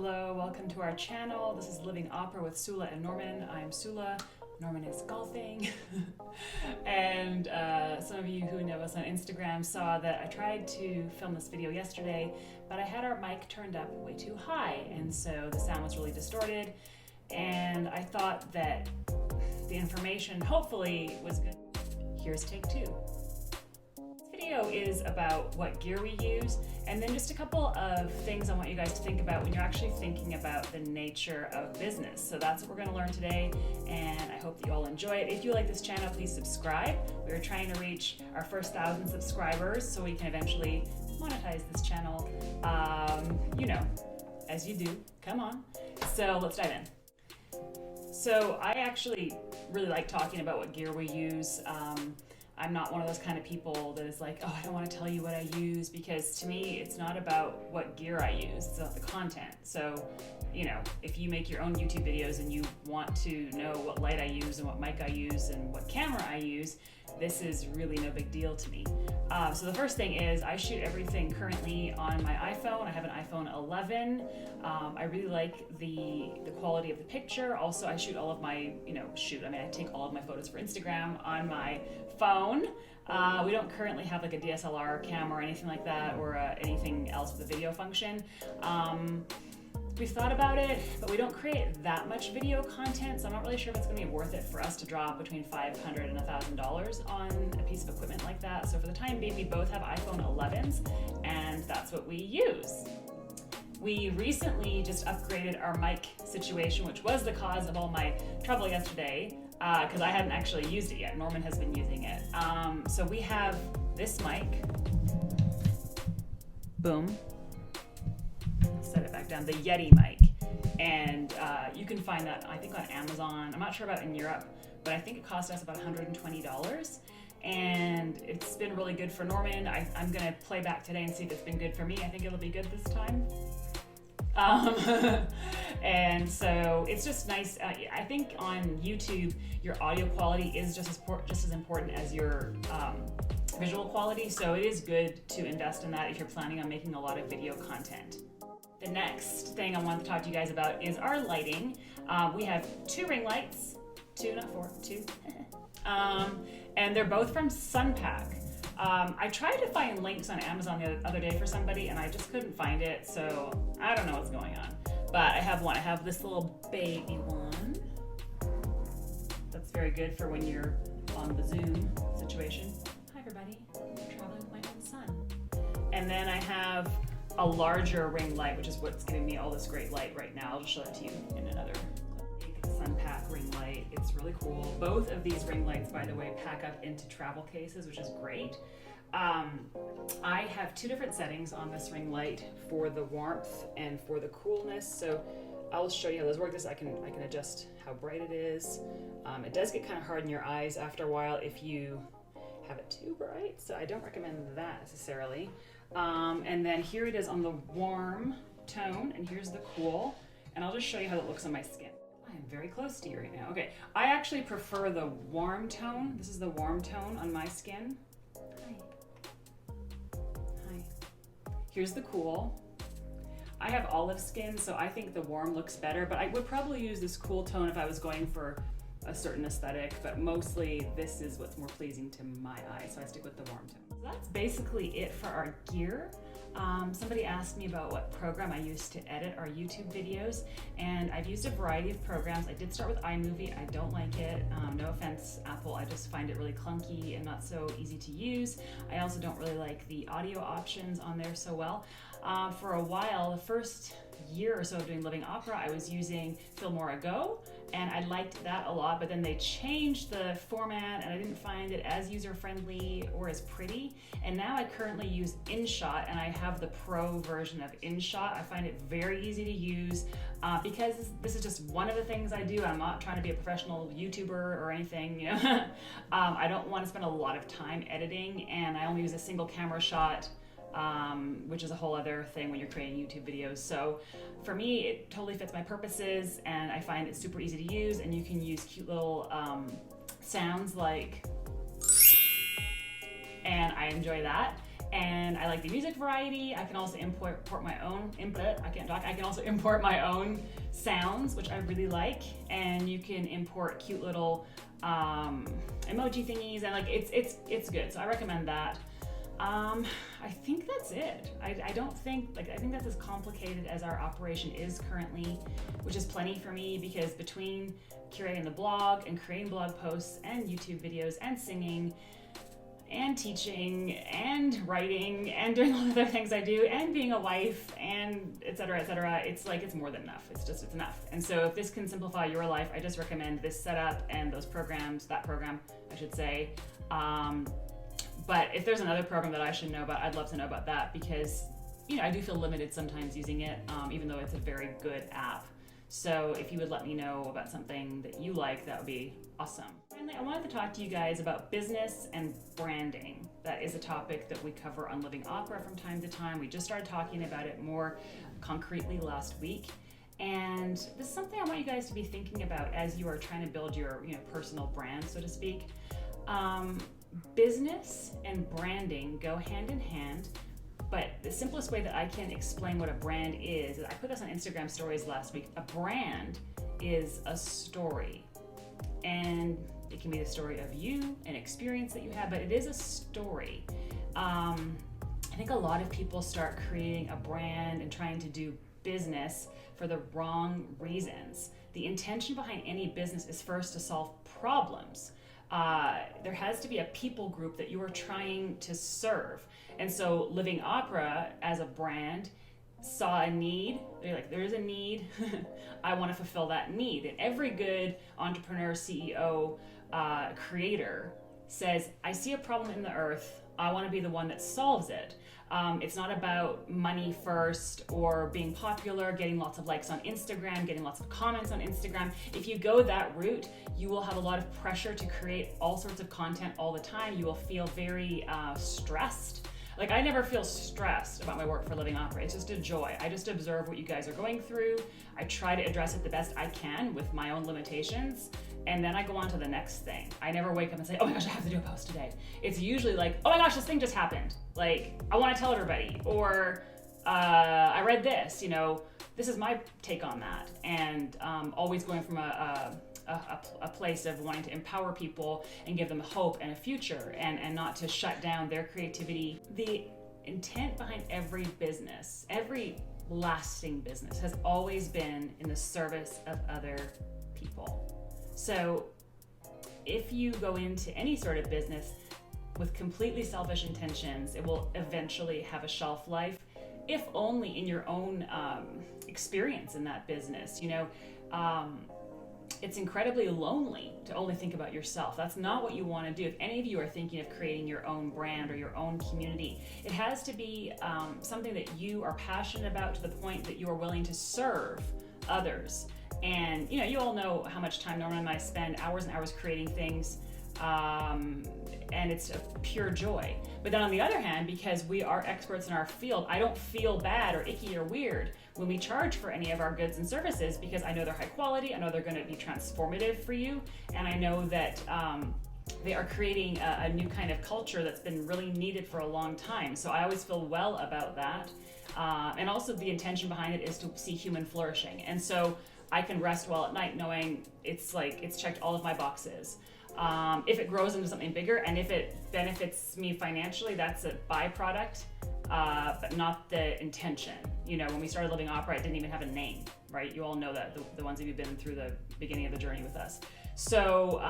Hello, welcome to our channel. This is Living Opera with Soula and Norman. I'm Soula, Norman is golfing. And some of you who know us on Instagram saw that I tried to film this video yesterday, but I had our mic turned up way too high, and so the sound was really distorted. And I thought that the information hopefully was good. Here's take two. This video is about what gear we use, and then just a couple of things I want you guys to think about when you're actually thinking about the nature of business. So that's what we're going to learn today, and I hope that you all enjoy it. If you like this channel, please subscribe. We're trying to reach our first 1,000 subscribers so we can eventually monetize this channel, you know, as you do. Come on. So let's dive in. So I actually really like talking about what gear we use. I'm not one of those kind of people that is like, oh, I don't want to tell you what I use, because to me, it's not about what gear I use, it's about the content. So, you know, if you make your own YouTube videos and you want to know what light I use and what mic I use and what camera I use, this is really no big deal to me. So the first thing is I shoot everything currently on my iPhone. I have an iPhone 11. I really like the quality of the picture. Also, I shoot all of my, I take all of my photos for Instagram on my phone. We don't currently have like a DSLR camera or anything like that, or anything else with a video function. We've thought about it, but we don't create that much video content, so I'm not really sure if it's going to be worth it for us to drop between $500 and $1,000 on a piece of equipment like that. So for the time being, we both have iPhone 11s, and that's what we use. We recently just upgraded our mic situation, which was the cause of all my trouble yesterday, because I hadn't actually used it yet. Norman has been using it. So we have this mic. Boom. Set it back down, the Yeti mic, and you can find that I think on Amazon. I'm not sure about in Europe, but I think it cost us about $120, and it's been really good for Norman. I'm gonna play back today and see if it's been good for me. I think it'll be good this time. And so it's just nice. I think on YouTube your audio quality is just as important as your visual quality, so it is good to invest in that if you're planning on making a lot of video content. The next thing I want to talk to you guys about is our lighting. We have two ring lights, two, not four, two. And they're both from Sunpack. I tried to find links on Amazon the other day for somebody, and I just couldn't find it, so I don't know what's going on. But I have one. I have this little baby one. That's very good for when you're on the Zoom situation. Hi everybody, I'm traveling with my own son. And then I have a larger ring light, which is what's giving me all this great light right now. I'll just show that to you in another big Sunpack ring light. It's really cool. Both of these ring lights, by the way, pack up into travel cases, which is great. I have two different settings on this ring light for the warmth and for the coolness. So I'll show you how those work. I can adjust how bright it is. It does get kind of hard in your eyes after a while if you have it too bright, so I don't recommend that necessarily. And then here it is on the warm tone, and here's the cool, and I'll just show you how it looks on my skin. I am very close to you right now. Okay, I actually prefer the warm tone. This is the warm tone on my skin. Hi. Hi. Here's the cool. I have olive skin, so I think the warm looks better, but I would probably use this cool tone if I was going for a certain aesthetic, but mostly this is what's more pleasing to my eye, so I stick with the warm tone. So that's basically it for our gear. Somebody asked me about what program I use to edit our YouTube videos, and I've used a variety of programs. I did start with iMovie. I don't like it. No offense, Apple. I just find it really clunky and not so easy to use. I also don't really like the audio options on there so well. For a while, the first year or so of doing Living Opera, I was using Filmora Go, and I liked that a lot, but then they changed the format and I didn't find it as user-friendly or as pretty. And now I currently use InShot, and I have the pro version of InShot. I find it very easy to use because this is just one of the things I do. I'm not trying to be a professional YouTuber or anything, you know. I don't want to spend a lot of time editing, and I only use a single camera shot, which is a whole other thing when you're creating YouTube videos. So for me, it totally fits my purposes, and I find it super easy to use, and you can use cute little sounds like, and I enjoy that. and I like the music variety. I can also import my own input. I can't talk. I can also import my own sounds, which I really like. And you can import cute little emoji thingies, and like it's good. So I recommend that. I think that's it. I don't think, I think that's as complicated as our operation is currently, which is plenty for me, because between curating the blog and creating blog posts and YouTube videos and singing and teaching and writing and doing all the other things I do and being a wife and et cetera, it's more than enough. It's enough. And so if this can simplify your life, I just recommend this setup and those programs, that program, I should say. But if there's another program that I should know about, I'd love to know about that, because, I do feel limited sometimes using it, even though it's a very good app. So if you would let me know about something that you like, that would be awesome. Finally, I wanted to talk to you guys about business and branding. That is a topic that we cover on Living Opera from time to time. We just started talking about it more concretely last week. And this is something I want you guys to be thinking about as you are trying to build your personal brand, so to speak. Business and branding go hand in hand, but the simplest way that I can explain what a brand is I put this on Instagram stories last week. A brand is a story, and it can be the story of you, an experience that you have, but it is a story. I think a lot of people start creating a brand and trying to do business for the wrong reasons. The intention behind any business is first to solve problems. There has to be a people group that you are trying to serve. And so Living Opera as a brand saw a need. They're like, there's a need. I want to fulfill that need. And every good entrepreneur, CEO, creator says, I see a problem in the earth. I want to be the one that solves it. It's not about money first or being popular, getting lots of likes on Instagram, getting lots of comments on Instagram. If you go that route, you will have a lot of pressure to create all sorts of content all the time. You will feel very stressed. Like, I never feel stressed about my work for Living Opera. It's just a joy. I just observe what you guys are going through. I try to address it the best I can with my own limitations. And then I go on to the next thing. I never wake up and say, oh my gosh, I have to do a post today. It's usually like, oh my gosh, this thing just happened. Like, I want to tell everybody. Or I read this, this is my take on that. And always going from a place of wanting to empower people and give them hope and a future, and not to shut down their creativity. The intent behind every business, every lasting business, has always been in the service of other people. So if you go into any sort of business with completely selfish intentions, it will eventually have a shelf life, if only in your own experience in that business. It's incredibly lonely to only think about yourself. That's not what you want to do. If any of you are thinking of creating your own brand or your own community, it has to be something that you are passionate about to the point that you are willing to serve others. And you all know how much time Norman and I spend, hours and hours creating things, and it's a pure joy. But then on the other hand, because we are experts in our field, I don't feel bad or icky or weird when we charge for any of our goods and services, because I know they're high quality, I know they're going to be transformative for you, and I know that they are creating a new kind of culture that's been really needed for a long time. So I always feel well about that. And also the intention behind it is to see human flourishing. And so I can rest well at night knowing it's checked all of my boxes. If it grows into something bigger and if it benefits me financially, that's a byproduct, but not the intention. When we started Living Opera, it didn't even have a name, right? You all know that, the ones of you who've been through the beginning of the journey with us. So,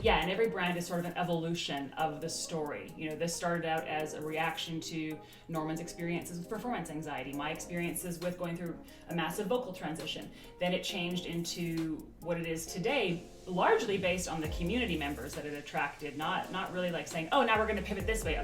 and every brand is sort of an evolution of the story. This started out as a reaction to Norman's experiences with performance anxiety, my experiences with going through a massive vocal transition. Then it changed into what it is today, largely based on the community members that it attracted, not really like saying, oh, now we're going to pivot this way.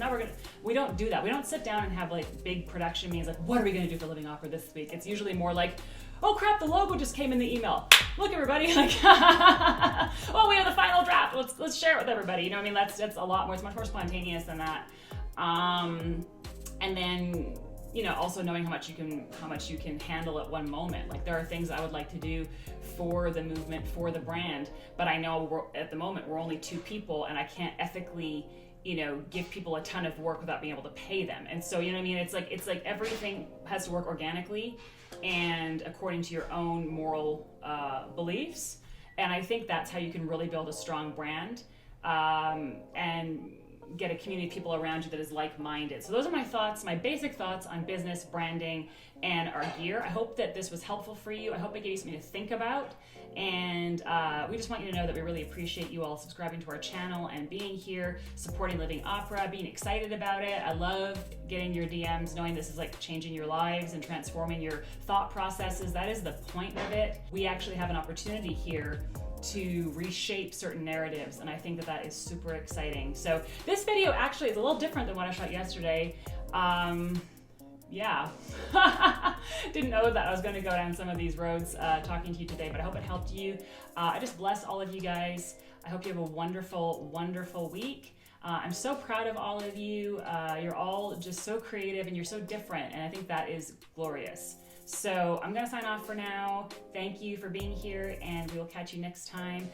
We don't do that. We don't sit down and have like big production meetings like, what are we going to do for Living Opera this week? It's usually more like, oh crap, the logo just came in the email. Look, everybody, like, oh, we have the final draft. Let's share it with everybody. That's a lot more. It's much more spontaneous than that. And then, also knowing how much you can handle at one moment. Like, there are things I would like to do for the movement, for the brand, but I know at the moment we're only 2 people, and I can't ethically give people a ton of work without being able to pay them. And so, you know what I mean? It's like everything has to work organically and according to your own moral beliefs. And I think that's how you can really build a strong brand and get a community of people around you that is like-minded. So those are my thoughts, my basic thoughts on business, branding, and our gear. I hope that this was helpful for you. I hope it gave you something to think about. And we just want you to know that we really appreciate you all subscribing to our channel and being here, supporting Living Opera, being excited about it. I love getting your DMs, knowing this is like changing your lives and transforming your thought processes. That is the point of it. We actually have an opportunity here to reshape certain narratives, and I think that that is super exciting. So this video actually is a little different than what I shot yesterday. Yeah, didn't know that I was going to go down some of these roads talking to you today, but I hope it helped you. I just bless all of you guys. I hope you have a wonderful, wonderful week. I'm so proud of all of you. You're all just so creative and you're so different, and I think that is glorious. So I'm going to sign off for now. Thank you for being here, and we will catch you next time.